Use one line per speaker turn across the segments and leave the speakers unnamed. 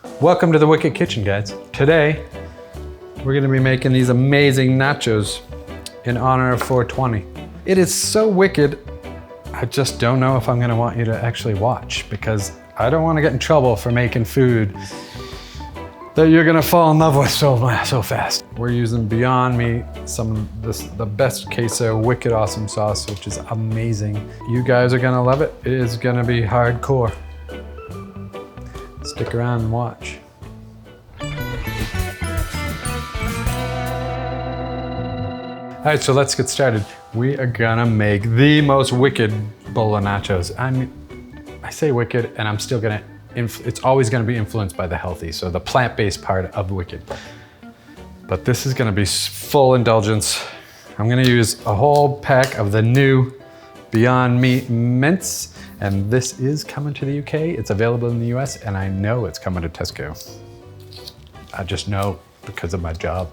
Welcome to the Wicked Kitchen, guys. Today, we're gonna be making these amazing nachos in honor of 420. It is so wicked, I just don't know if I'm gonna want you to actually watch because I don't wanna get in trouble for making food that you're gonna fall in love with so fast. We're using Beyond Meat, the best queso, wicked awesome sauce, which is amazing. You guys are gonna love it. It is gonna be hardcore. Stick around and watch. All right, so let's get started. We are gonna make the most wicked bowl of nachos. I say wicked, and I'm still gonna, it's always gonna be influenced by the healthy, so the plant-based part of wicked. But this is gonna be full indulgence. I'm gonna use a whole pack of the new Beyond Meat mince, and this is coming to the UK. It's available in the US, and I know it's coming to Tesco. I just know because of my job.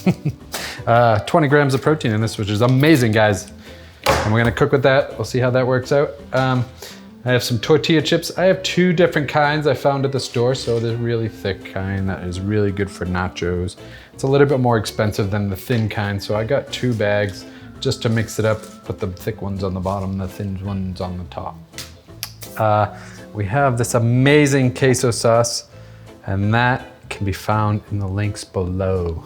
20 grams of protein in this, which is amazing, guys. And we're gonna cook with that. We'll see how that works out. I have some tortilla chips. I have two different kinds I found at the store. So the really thick kind that is really good for nachos. It's a little bit more expensive than the thin kind. So I got 2 bags just to mix it up. Put the thick ones on the bottom, the thin ones on the top. We have this amazing queso sauce, and that can be found in the links below.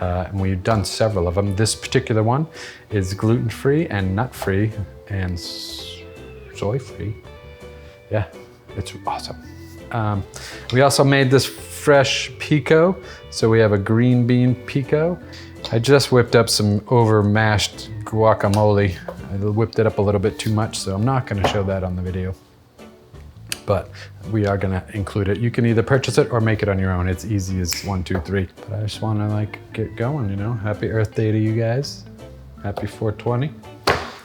And we've done several of them. This particular one is gluten-free and nut-free and soy-free. Yeah, it's awesome. We also made this fresh pico. So we have a green bean pico. I just whipped up some over-mashed guacamole. I whipped it up a little bit too much, so I'm not gonna show that on the video. But we are gonna include it. You can either purchase it or make it on your own. It's easy as 1, 2, 3. But I just wanna get going, you know? Happy Earth Day to you guys. Happy 420.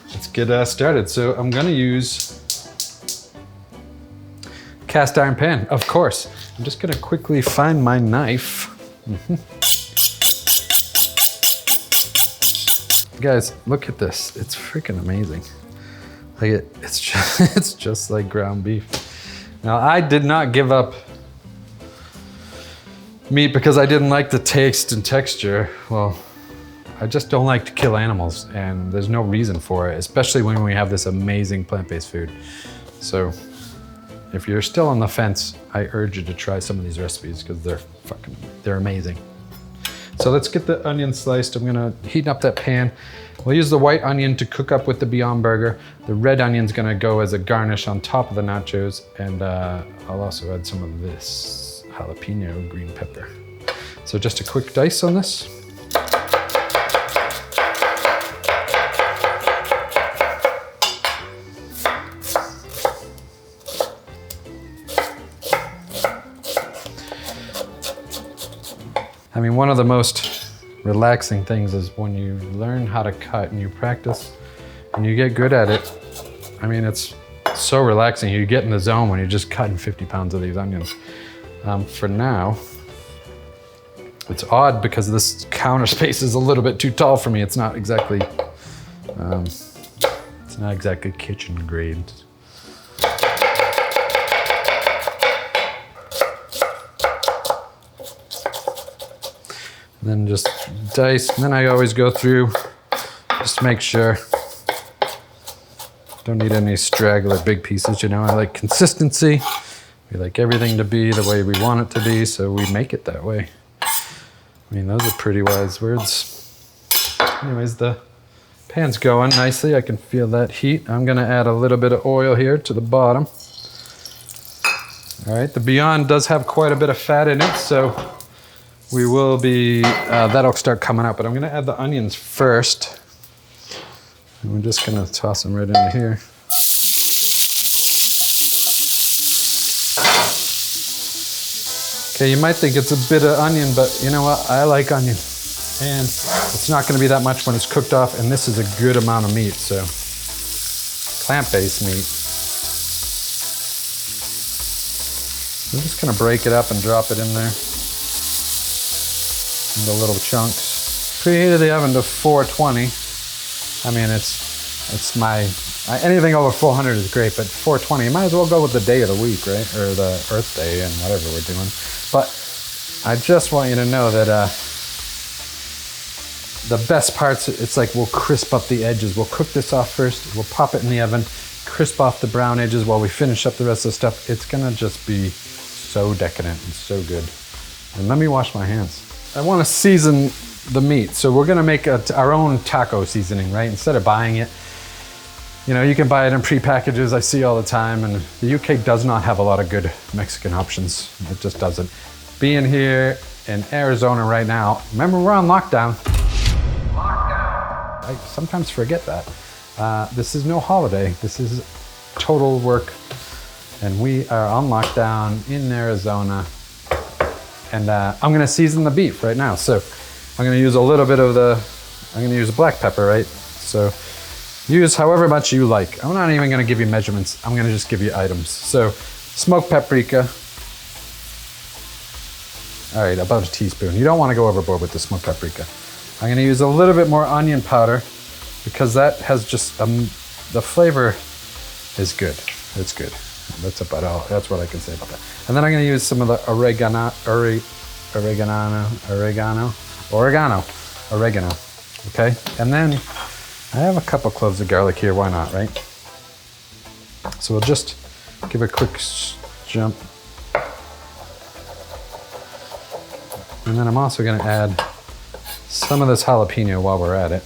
Let's get started. So I'm gonna use cast iron pan, of course. I'm just gonna quickly find my knife. Guys, look at this. It's freaking amazing. It's just like ground beef. Now, I did not give up meat because I didn't like the taste and texture. Well, I just don't like to kill animals, and there's no reason for it, especially when we have this amazing plant-based food. So if you're still on the fence, I urge you to try some of these recipes because they're amazing. So let's get the onion sliced. I'm gonna heat up that pan. We'll use the white onion to cook up with the Beyond Burger. The red onion's gonna go as a garnish on top of the nachos, and I'll also add some of this jalapeno green pepper. So just a quick dice on this. I mean, one of the most relaxing things is when you learn how to cut and you practice and you get good at it. I mean, it's so relaxing. You get in the zone when you're just cutting 50 pounds of these onions. For now, it's odd because this counter space is a little bit too tall for me. It's not exactly kitchen grade. And then just dice, and then I always go through, just make sure. Don't need any straggler big pieces, you know. I like consistency. We like everything to be the way we want it to be, so we make it that way. I mean, those are pretty wise words. Anyways, the pan's going nicely. I can feel that heat. I'm gonna add a little bit of oil here to the bottom. All right, the Beyond does have quite a bit of fat in it, so we will be, that'll start coming out, but I'm gonna add the onions first. And we're just gonna toss them right into here. Okay, you might think it's a bit of onion, but you know what? I like onion. And it's not gonna be that much when it's cooked off, and this is a good amount of meat, so. Plant-based meat. I'm just gonna break it up and drop it in there. The little chunks. Preheated the oven to 420. I mean, it's my Anything over 400 is great, but 420, you might as well go with the day of the week, right? Or the Earth Day and whatever we're doing. But I just want you to know that the best parts, it's like we'll crisp up the edges. We'll cook this off first, we'll pop it in the oven, crisp off the brown edges while we finish up the rest of the stuff. It's gonna just be so decadent and so good. And let me wash my hands. I wanna season the meat. So we're gonna make our own taco seasoning, right? Instead of buying it. You know, you can buy it in pre-packages, I see all the time, and the UK does not have a lot of good Mexican options. It just doesn't. Being here in Arizona right now, remember we're on lockdown. I sometimes forget that. This is no holiday, this is total work. And we are on lockdown in Arizona. And I'm gonna season the beef right now. So I'm gonna use a little bit of I'm gonna use black pepper, right? So use however much you like. I'm not even gonna give you measurements. I'm gonna just give you items. So smoked paprika. All right, about a teaspoon. You don't wanna go overboard with the smoked paprika. I'm gonna use a little bit more onion powder because that has just, the flavor is good. It's good. That's about all, that's what I can say about that. And then I'm gonna use some of the oregano, okay? And then I have a couple cloves of garlic here, why not, right? So we'll just give a quick jump. And then I'm also gonna add some of this jalapeno while we're at it.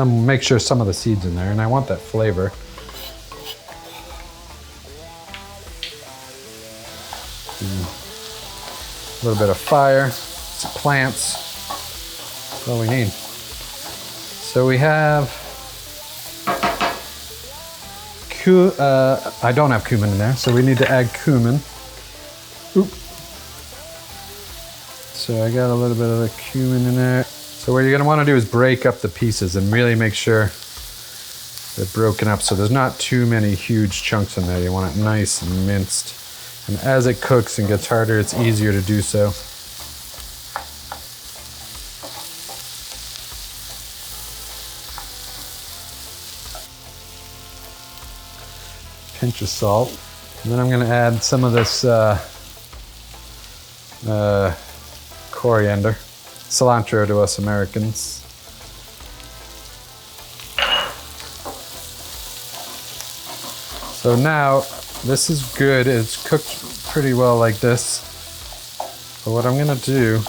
Make sure some of the seeds in there, and I want that flavor. A little bit of fire, some plants, that's all we need. So we have, I don't have cumin in there, so we need to add cumin. Oop. So I got a little bit of the cumin in there. So what you're gonna wanna do is break up the pieces and really make sure they're broken up so there's not too many huge chunks in there. You want it nice and minced. And as it cooks and gets harder, it's easier to do so. Pinch of salt. And then I'm gonna add some of this coriander. Cilantro to us Americans. So now, this is good. It's cooked pretty well like this. But what I'm gonna do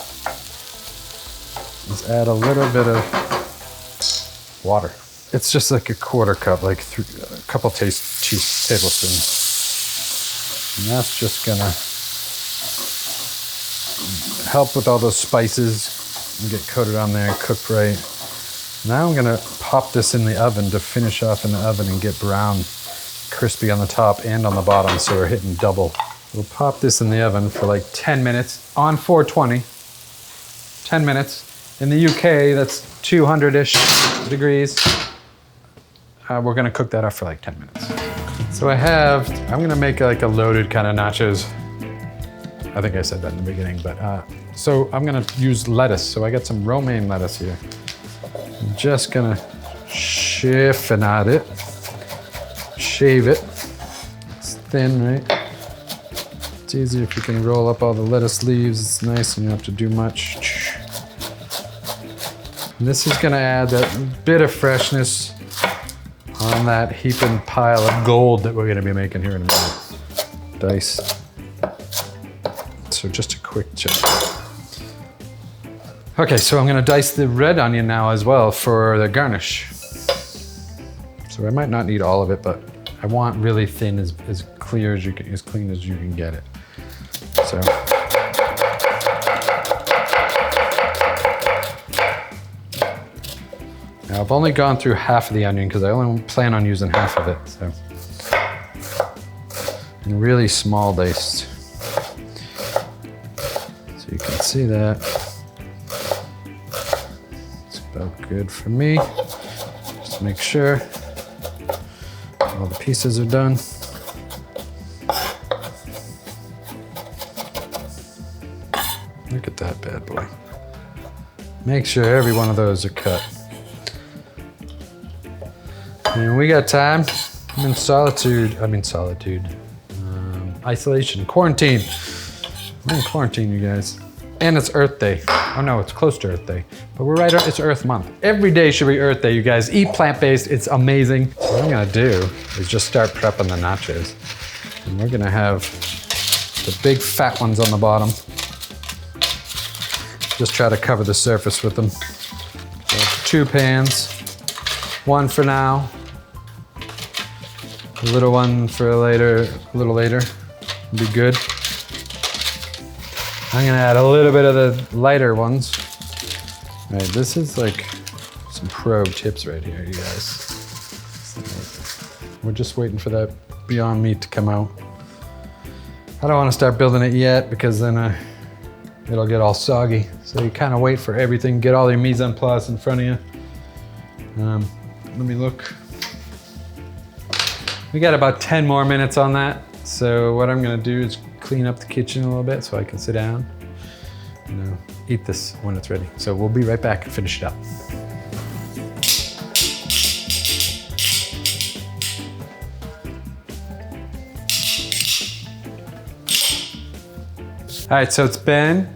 is add a little bit of water. It's just like a quarter cup, like a couple tablespoons. And that's just gonna help with all those spices and get coated on there, cooked right. Now I'm gonna pop this in the oven to finish off in the oven and get brown, crispy on the top and on the bottom, so we're hitting double. We'll pop this in the oven for like 10 minutes on 420. 10 minutes. In the UK, that's 200-ish degrees. We're gonna cook that up for like 10 minutes. So I'm gonna make like a loaded kind of nachos. I think I said that in the beginning, but so I'm gonna use lettuce. So I got some romaine lettuce here. I'm just gonna chiffonade it, shave it. It's thin, right? It's easier if you can roll up all the lettuce leaves. It's nice and you don't have to do much. And this is gonna add that bit of freshness on that heaping pile of gold that we're gonna be making here in a minute. Dice. So just a quick check. Okay, so I'm gonna dice the red onion now as well for the garnish. So I might not need all of it, but I want really thin, as clear as you can, as clean as you can get it. So. Now I've only gone through half of the onion because I only plan on using half of it, so. And really small diced. So you can see that. It's about good for me. Just make sure all the pieces are done. Look at that bad boy. Make sure every one of those are cut. And we got time. I'm in solitude. Isolation, quarantine. We're in quarantine, you guys. And it's Earth Day. Oh no, it's close to Earth Day. But we're right, it's Earth Month. Every day should be Earth Day, you guys. Eat plant-based, it's amazing. So what I'm gonna do is just start prepping the nachos. And we're gonna have the big fat ones on the bottom. Just try to cover the surface with them. So 2 pans, 1 for now. A little one for later, a little later. Be good. I'm gonna add a little bit of the lighter ones. All right, this is like some pro tips right here, you guys. We're just waiting for that Beyond Meat to come out. I don't wanna start building it yet because then it'll get all soggy. So you kinda wait for everything, get all your mise en place in front of you. Let me look. We got about 10 more minutes on that. So what I'm gonna do is clean up the kitchen a little bit so I can sit down and eat this when it's ready. So we'll be right back and finish it up. All right, so it's been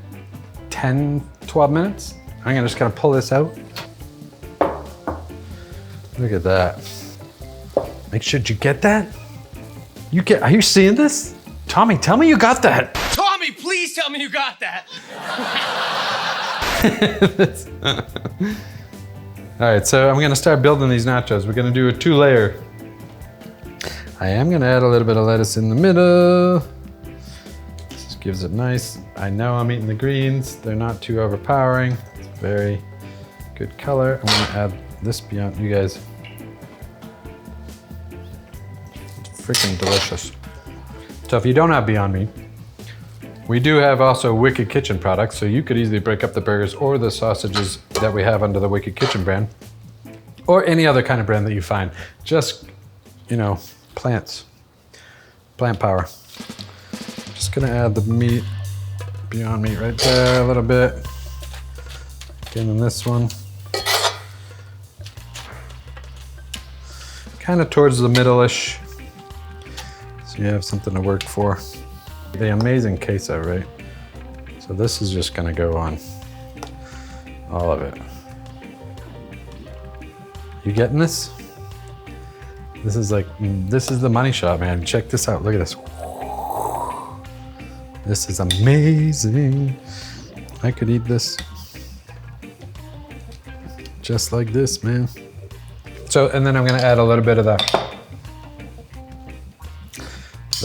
10, 12 minutes. I'm just gonna pull this out. Look at that. Make sure, did you get that? Are you seeing this? Tommy, tell me you got that.
Tommy, please tell me you got that.
All right, so I'm gonna start building these nachos. We're gonna do a 2-layer. I am gonna add a little bit of lettuce in the middle. This gives it nice. I know I'm eating the greens. They're not too overpowering. It's a very good color. I'm gonna add this Beyond, you guys. Freaking delicious. So if you don't have Beyond Meat, we do have also Wicked Kitchen products, so you could easily break up the burgers or the sausages that we have under the Wicked Kitchen brand, or any other kind of brand that you find. Just, plants, plant power. Just gonna add the meat, Beyond Meat right there a little bit. Again in this one. Kind of towards the middle-ish. So you have something to work for. The amazing queso, right? So this is just gonna go on all of it. You getting this? This is the money shot, man. Check this out, look at this. This is amazing. I could eat this just like this, man. So, and then I'm gonna add a little bit of the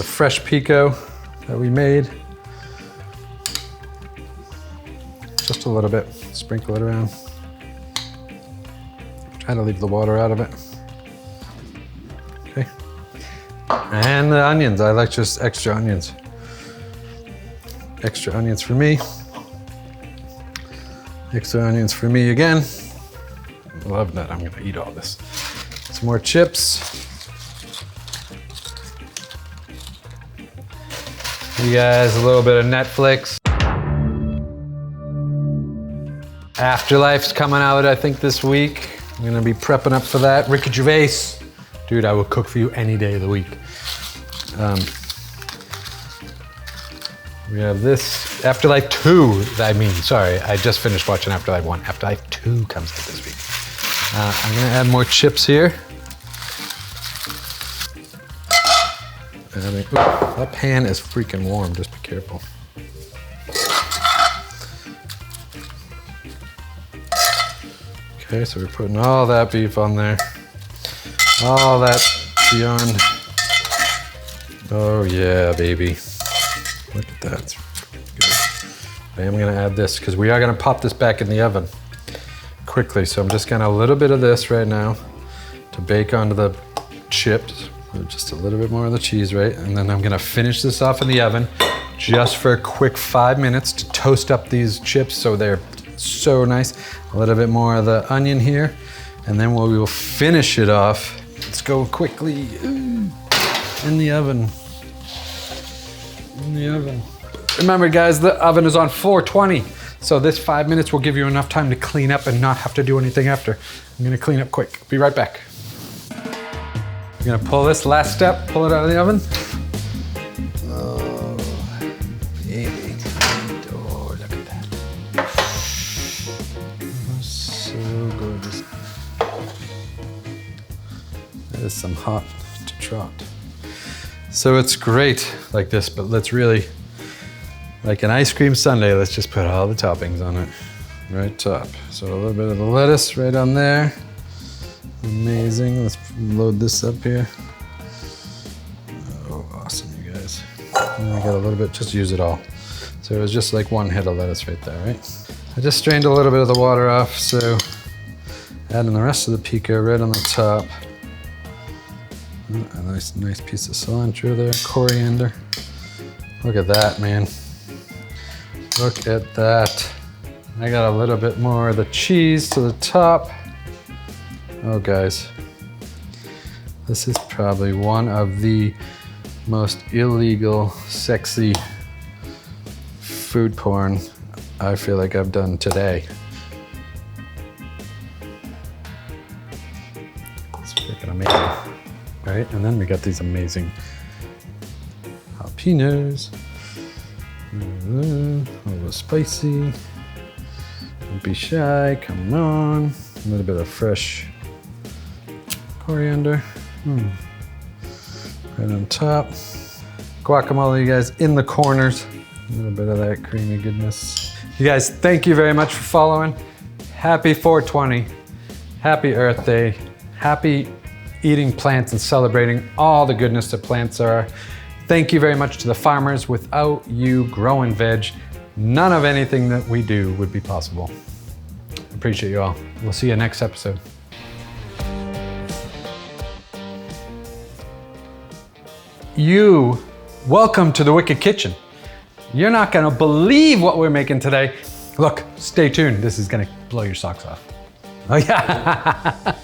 fresh pico that we made. Just a little bit, sprinkle it around. Try to leave the water out of it. Okay. And the onions, I like just extra onions. Extra onions for me. Extra onions for me again. Love that, I'm gonna eat all this. Some more chips. You guys, a little bit of Netflix. Afterlife's coming out, I think, this week. I'm gonna be prepping up for that. Ricky Gervais. Dude, I will cook for you any day of the week. We have this, Afterlife 2, I just finished watching Afterlife 1. Afterlife 2 comes out this week. I'm gonna add more chips here. That pan is freaking warm, just be careful. Okay, so we're putting all that beef on there. All that Beyond. Oh yeah, baby. Look at that, it's good. I am gonna add this, because we are gonna pop this back in the oven quickly. So I'm just gonna a little bit of this right now to bake onto the chips. Just a little bit more of the cheese, right? And then I'm gonna finish this off in the oven just for a quick 5 minutes to toast up these chips so they're so nice. A little bit more of the onion here. And then we will finish it off. Let's go quickly in the oven. In the oven. Remember guys, the oven is on 420. So this 5 minutes will give you enough time to clean up and not have to do anything after. I'm gonna clean up quick. Be right back. I'm gonna pull this last step, pull it out of the oven. Oh, baby. Oh, look at that. Oh, so good. That is some hot to trot. So it's great like this, but let's really, like an ice cream sundae, let's just put all the toppings on it. Right top. So a little bit of the lettuce right on there. Amazing. Let's load this up here. Oh, awesome, you guys. And I got a little bit, just use it all. So it was just like one head of lettuce right there, right? I just strained a little bit of the water off, so adding the rest of the pico right on the top. A nice piece of cilantro there, coriander. Look at that, man. Look at that. I got a little bit more of the cheese to the top. Oh, guys. This is probably one of the most illegal, sexy food porn I feel like I've done today. It's freaking amazing. Right? And then we got these amazing jalapenos. A little spicy. Don't be shy, come on. A little bit of fresh coriander. Right on top. Guacamole, you guys, in the corners. A little bit of that creamy goodness. You guys, thank you very much for following. Happy 420. Happy Earth Day. Happy eating plants and celebrating all the goodness that plants are. Thank you very much to the farmers. Without you growing veg, none of anything that we do would be possible. Appreciate you all. We'll see you next episode. Welcome to the Wicked Kitchen. You're not gonna believe what we're making today. Look, stay tuned. This is gonna blow your socks off. Oh yeah.